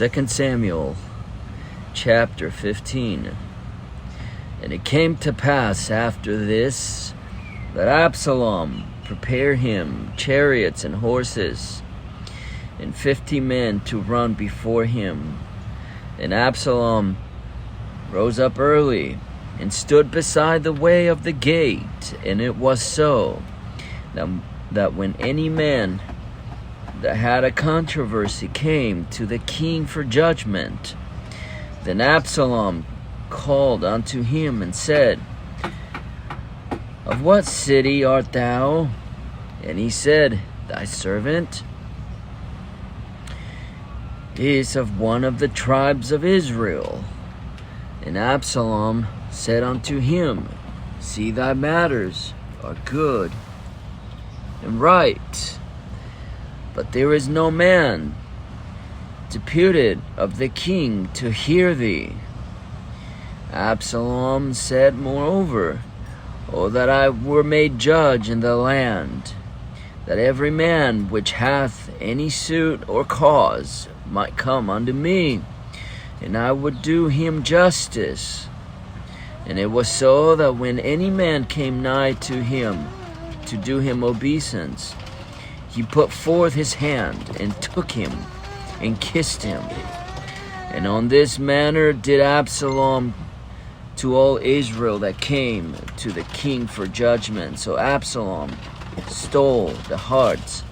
2 Samuel chapter 15. And it came to pass after this that Absalom prepared him chariots and horses, and 50 men to run before him. And Absalom rose up early and stood beside the way of the gate. And it was so that when any man that had a controversy came to the king for judgment, then Absalom called unto him and said, Of what city art thou? And he said, Thy servant is of one of the tribes of Israel. And Absalom said unto him, See, thy matters are good and right, but there is no man deputed of the king to hear thee. Absalom said moreover, O that I were made judge in the land, that every man which hath any suit or cause might come unto me, and I would do him justice. And it was so that when any man came nigh to him to do him obeisance, he put forth his hand and took him and kissed him. And on this manner did Absalom to all Israel that came to the king for judgment. So Absalom stole the hearts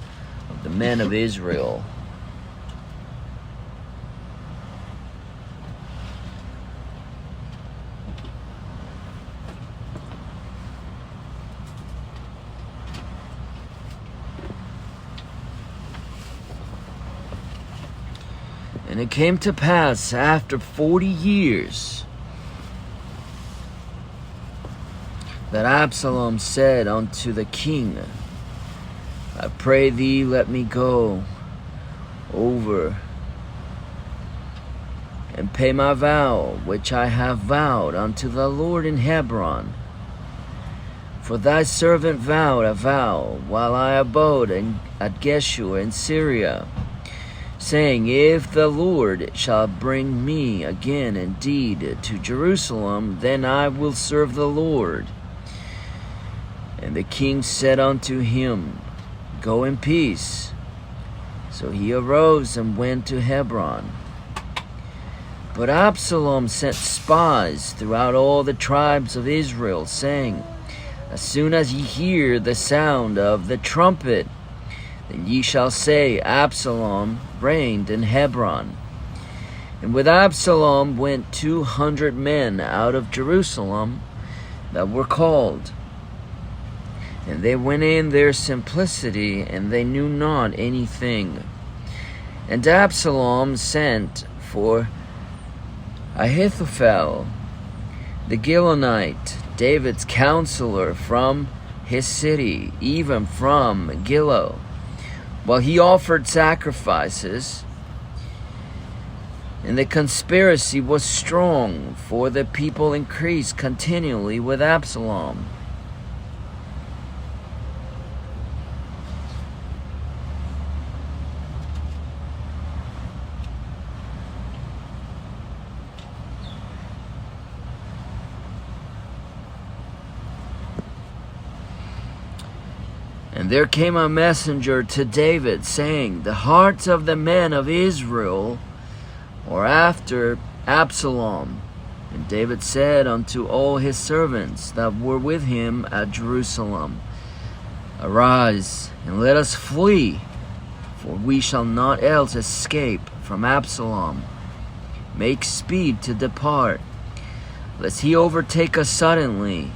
of the men of Israel. And it came to pass after 40 years that Absalom said unto the king, I pray thee, let me go over and pay my vow, which I have vowed unto the Lord in Hebron. For thy servant vowed a vow while I abode at Geshur in Syria, saying, If the Lord shall bring me again indeed to Jerusalem, then I will serve the Lord. And the king said unto him, Go in peace. So he arose and went to Hebron. But Absalom sent spies throughout all the tribes of Israel, saying, As soon as ye hear the sound of the trumpet, then ye shall say, Absalom reigned in Hebron. And with Absalom went 200 men out of Jerusalem that were called. And they went in their simplicity, and they knew not anything. And Absalom sent for Ahithophel, the Gilonite, David's counselor, from his city, even from Gilo, while he offered sacrifices. And the conspiracy was strong, for the people increased continually with Absalom. And there came a messenger to David, saying, The hearts of the men of Israel are after Absalom. And David said unto all his servants that were with him at Jerusalem, Arise, and let us flee, for we shall not else escape from Absalom. Make speed to depart, lest he overtake us suddenly,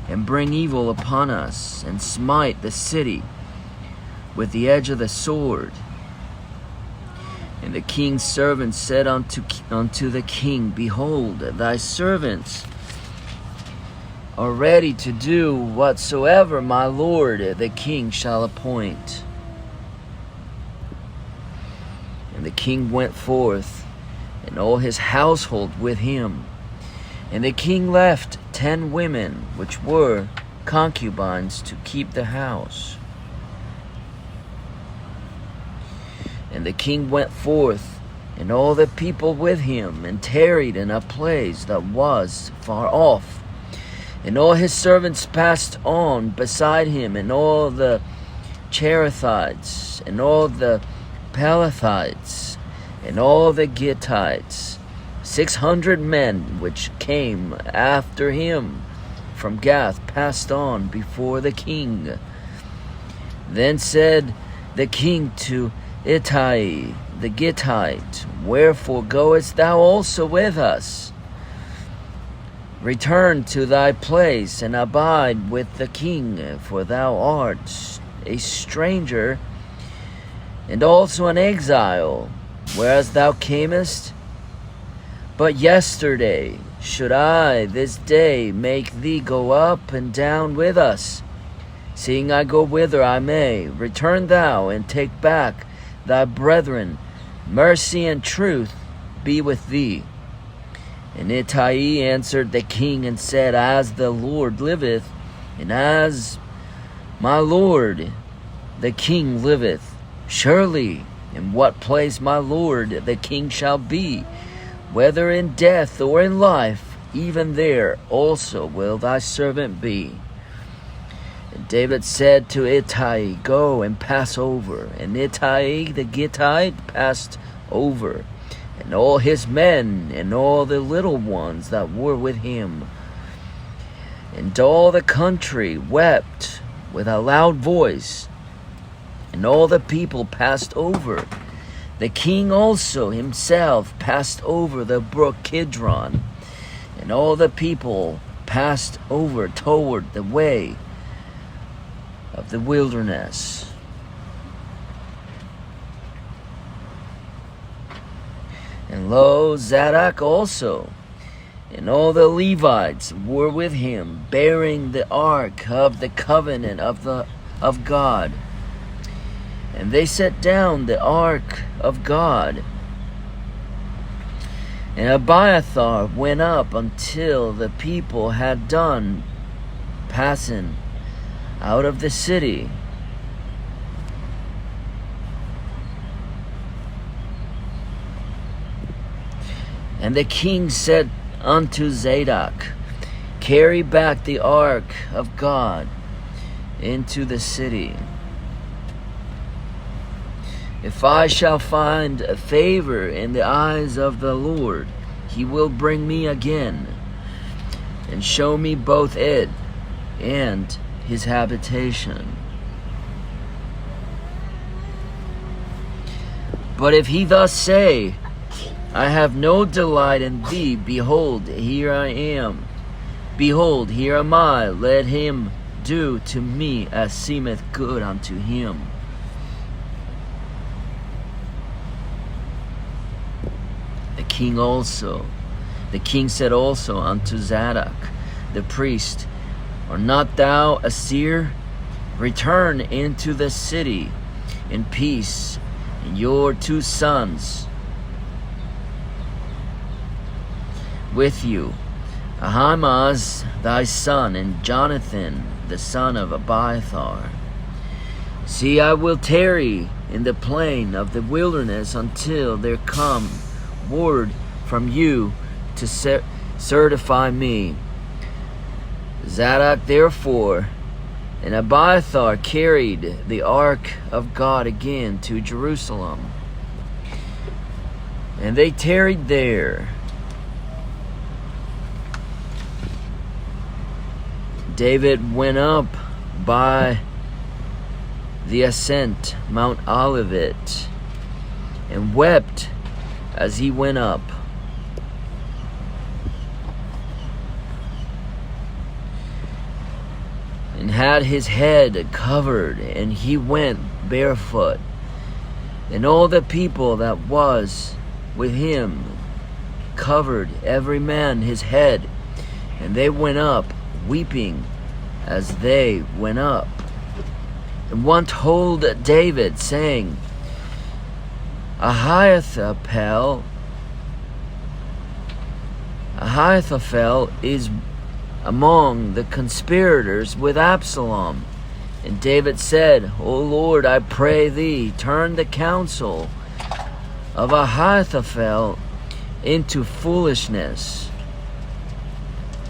and bring evil upon us, and smite the city with the edge of the sword. And the king's servants said unto the king, Behold, thy servants are ready to do whatsoever my lord the king shall appoint. And the king went forth, and all his household with him. And the king left 10 women, which were concubines, to keep the house. And the king went forth and all the people with him, and tarried in a place that was far off. And all his servants passed on beside him, and all the Cherethites, and all the Pelethites, and all the Gittites, 600 men which came after him from Gath, passed on before the king. Then said the king to Ittai the Gittite, Wherefore goest thou also with us? Return to thy place, and abide with the king, for thou art a stranger, and also an exile, whereas thou camest. But yesterday should I this day make thee go up and down with us, seeing I go whither I may. Return thou, and take back thy brethren. Mercy and truth be with thee. And Ittai answered the king and said, As the Lord liveth, and as my lord the king liveth, surely in what place my lord the king shall be, whether in death or in life, even there also will thy servant be. And David said to Ittai, Go and pass over. And Ittai the Gittite passed over, and all his men, and all the little ones that were with him. And all the country wept with a loud voice, and all the people passed over. The king also himself passed over the brook Kidron, and all the people passed over toward the way of the wilderness. And lo, Zadok also, and all the Levites were with him, bearing the ark of the covenant of God. And they set down the ark of God. And Abiathar went up until the people had done passing out of the city. And the king said unto Zadok, Carry back the ark of God into the city. If I shall find a favor in the eyes of the Lord, he will bring me again, and show me both it and his habitation. But if he thus say, I have no delight in thee, behold, here I am. Behold, here am I. Let him do to me as seemeth good unto him. The king said also unto Zadok the priest, Art not thou a seer? Return into the city in peace, and your 2 sons with you, Ahimaaz thy son, and Jonathan the son of Abiathar. See, I will tarry in the plain of the wilderness until there come word from you to certify me. Zadok therefore and Abiathar carried the ark of God again to Jerusalem, and they tarried there. David went up by the ascent, Mount Olivet, and wept as he went up. And had his head covered, and he went barefoot. And all the people that was with him covered every man his head, and they went up weeping as they went up. And one told David, saying, Ahithophel is among the conspirators with Absalom. And David said, O Lord, I pray thee, turn the counsel of Ahithophel into foolishness.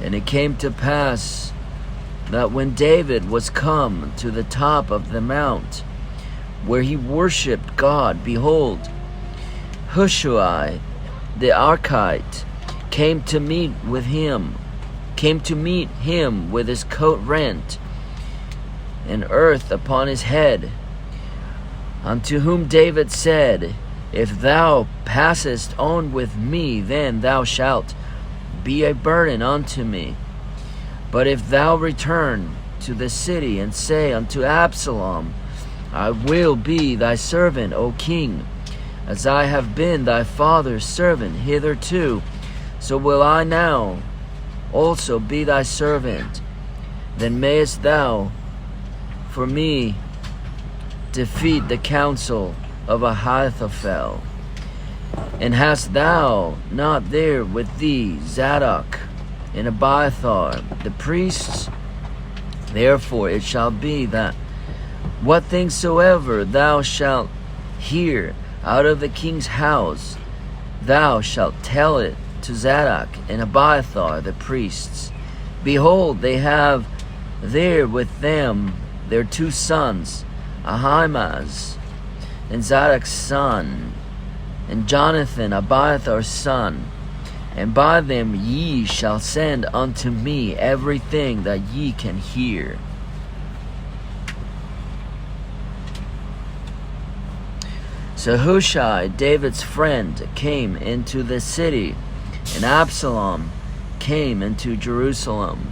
And it came to pass that when David was come to the top of the mount, where he worshipped God, behold, Hushai the Archite came to meet him with his coat rent, and earth upon his head, unto whom David said, If thou passest on with me, then thou shalt be a burden unto me. But if thou return to the city and say unto Absalom, I will be thy servant, O king, as I have been thy father's servant hitherto, so will I now also be thy servant. Then mayest thou for me defeat the counsel of Ahithophel. And hast thou not there with thee Zadok and Abiathar the priests? Therefore it shall be that what things soever thou shalt hear out of the king's house, thou shalt tell it to Zadok and Abiathar the priests. Behold, they have there with them their two sons, Ahimaaz and Zadok's son, and Jonathan Abiathar's son. And by them ye shall send unto me everything that ye can hear. So Hushai, David's friend, came into the city, and Absalom came into Jerusalem.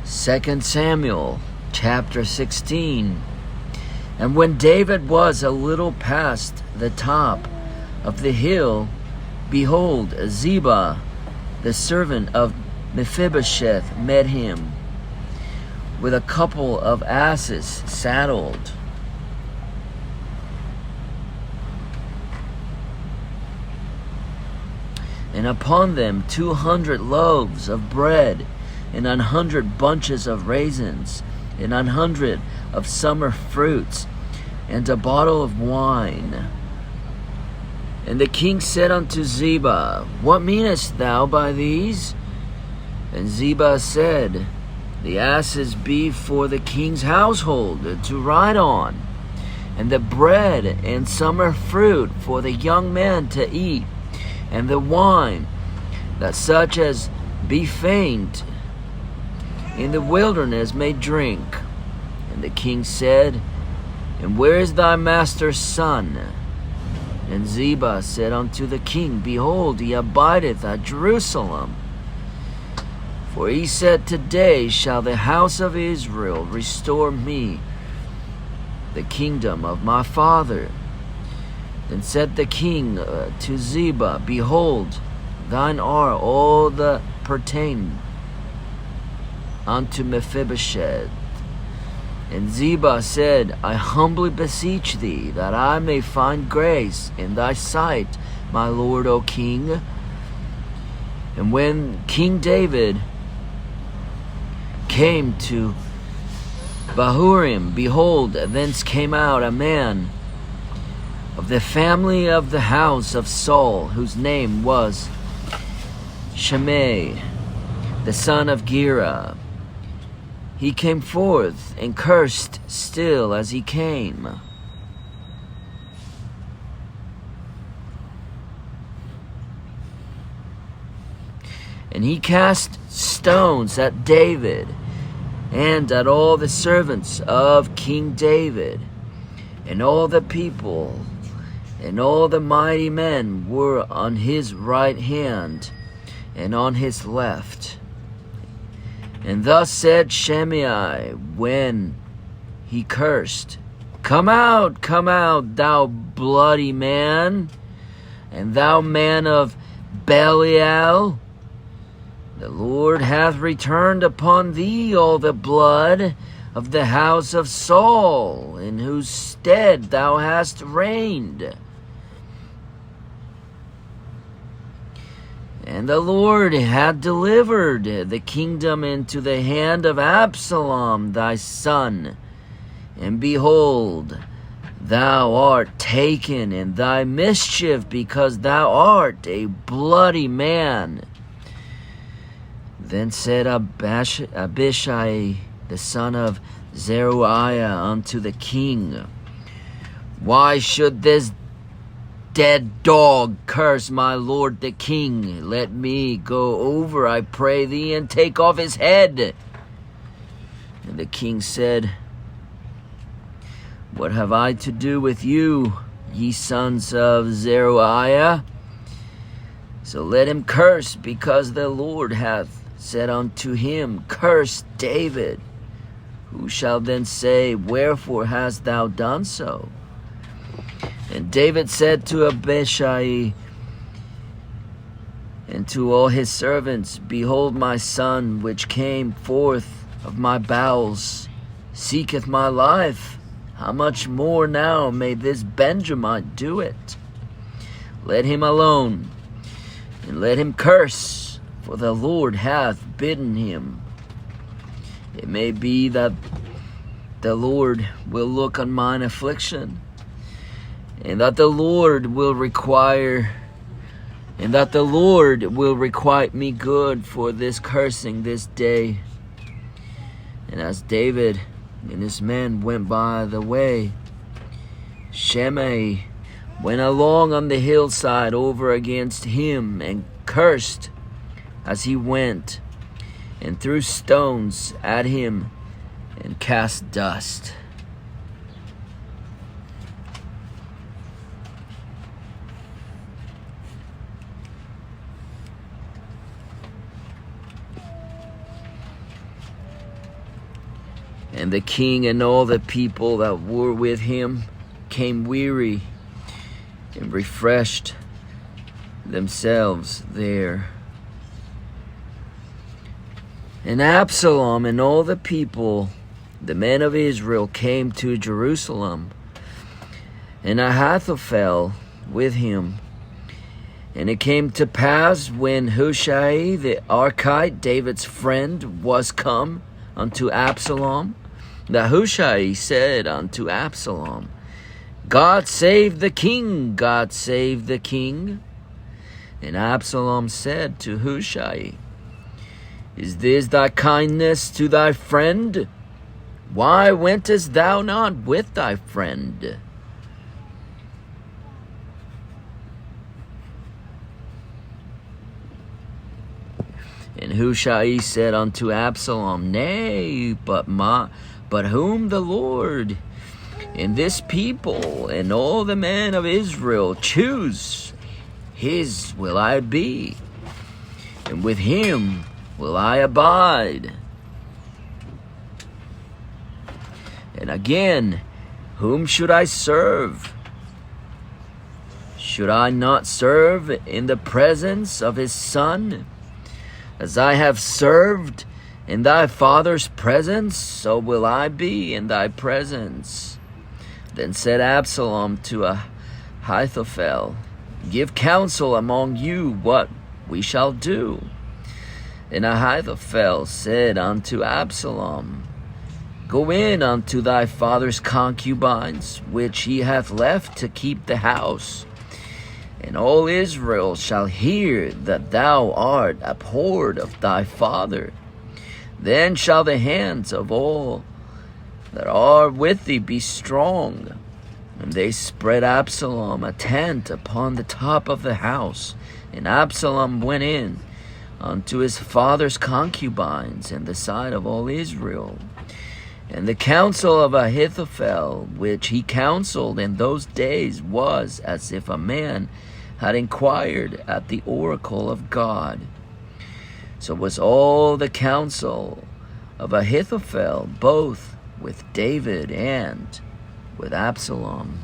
2 Samuel chapter 16. And when David was a little past the top of the hill, behold, Ziba, the servant of Mephibosheth, met him with a couple of asses saddled. And upon them 200 loaves of bread, and 100 bunches of raisins, and 100 of summer fruits, and a bottle of wine. And the king said unto Ziba, What meanest thou by these? And Ziba said, The asses be for the king's household to ride on, and the bread and summer fruit for the young men to eat, and the wine, that such as be faint in the wilderness may drink. And the king said, And where is thy master's son? And Ziba said unto the king, Behold, he abideth at Jerusalem. For he said, Today shall the house of Israel restore me the kingdom of my father. Then said the king to Ziba, Behold, thine are all that pertain unto Mephibosheth. And Ziba said, I humbly beseech thee that I may find grace in thy sight, my lord, O king. And when King David came to Bahurim, behold, thence came out a man of the family of the house of Saul, whose name was Shimei, the son of Gera. He came forth and cursed still as he came. And he cast stones at David and at all the servants of King David, and all the people and all the mighty men were on his right hand and on his left. And thus said Shimei when he cursed, come out, thou bloody man, and thou man of Belial. The Lord hath returned upon thee all the blood of the house of Saul, in whose stead thou hast reigned. And the Lord had delivered the kingdom into the hand of Absalom thy son. And behold, thou art taken in thy mischief, because thou art a bloody man. Then said Abishai the son of Zeruiah unto the king, Why should this dead dog curse my lord the king? Let me go over, I pray thee, and take off his head. And the king said, What have I to do with you, ye sons of Zeruiah? So let him curse, because the Lord hath said unto him, Curse David. Who shall then say, Wherefore hast thou done so? And David said to Abishai and to all his servants, Behold, my son, which came forth of my bowels, seeketh my life. How much more now may this Benjamite do it? Let him alone, and let him curse, for the Lord hath bidden him. It may be that the Lord will look on mine affliction, and that the Lord will requite me good for this cursing this day. And as David and his men went by the way, Shimei went along on the hillside over against him, and cursed as he went, and threw stones at him, and cast dust. And the king and all the people that were with him came weary and refreshed themselves there. And Absalom and all the people, the men of Israel, came to Jerusalem, and Ahithophel with him. And it came to pass, when Hushai the Archite, David's friend, was come unto Absalom, that Hushai said unto Absalom, God save the king, God save the king. And Absalom said to Hushai, Is this thy kindness to thy friend? Why wentest thou not with thy friend? And Hushai said unto Absalom, Nay, but whom the Lord and this people and all the men of Israel choose, his will I be, and with him will I abide. And again, whom should I serve? Should I not serve in the presence of his son? As I have served in thy father's presence, so will I be in thy presence. Then said Absalom to Ahithophel, Give counsel among you what we shall do. And Ahithophel said unto Absalom, Go in unto thy father's concubines, which he hath left to keep the house, and all Israel shall hear that thou art abhorred of thy father. Then shall the hands of all that are with thee be strong. And they spread Absalom a tent upon the top of the house. And Absalom went in unto his father's concubines in the sight of all Israel. And the counsel of Ahithophel, which he counseled in those days, was as if a man had inquired at the oracle of God. So was all the counsel of Ahithophel, both with David and with Absalom.